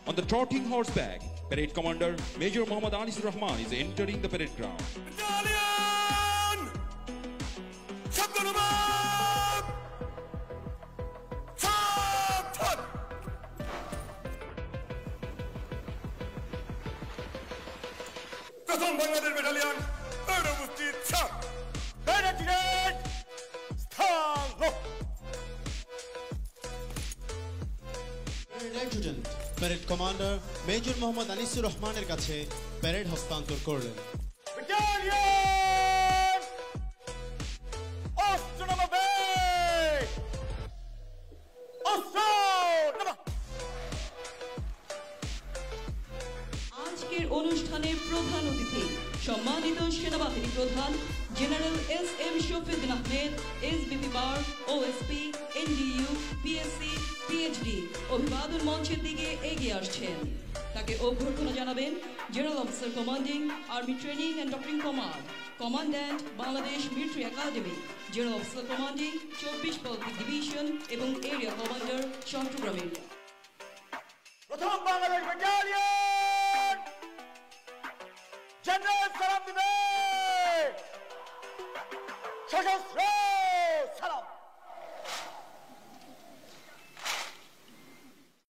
On the trotting horseback, Parade Commander Major Muhammad Anisur Rahman is entering the parade ground. Battalion! Sabdurumab! Sabtan! প্রথম Bangladesh battalion উপস্থিত সব battalion স্থান adjutant parade commander major Mohammad Anisur রহমানের কাছে parade হস্তান্তর করলেন। Battalion অস্ত্র নামাবে অস্ত্র নামা। আজকের অনুষ্ঠানের প্রধান অতিথি সম্মানিত সেনাবাহিনী প্রধান general S M. Shafiuddin Ahmed, SBP bar, OSP, NDU, PSC, PhD অভিবাদন মঞ্চের দিকে এগিয়ে আসছেন। তাকে অভ্যর্থনা জানাবেন general officer commanding army training and doctrine command, commandant Bangladesh military academy, general officer commanding 24 পদাতিক ডিভিশন এবং এরিয়া কমান্ডার চট্টগ্রাম এরিয়া। প্রথম বাংলাদেশ ব্যাটালিয়ন জেনারেল সালাম দিবে সশস্ত্র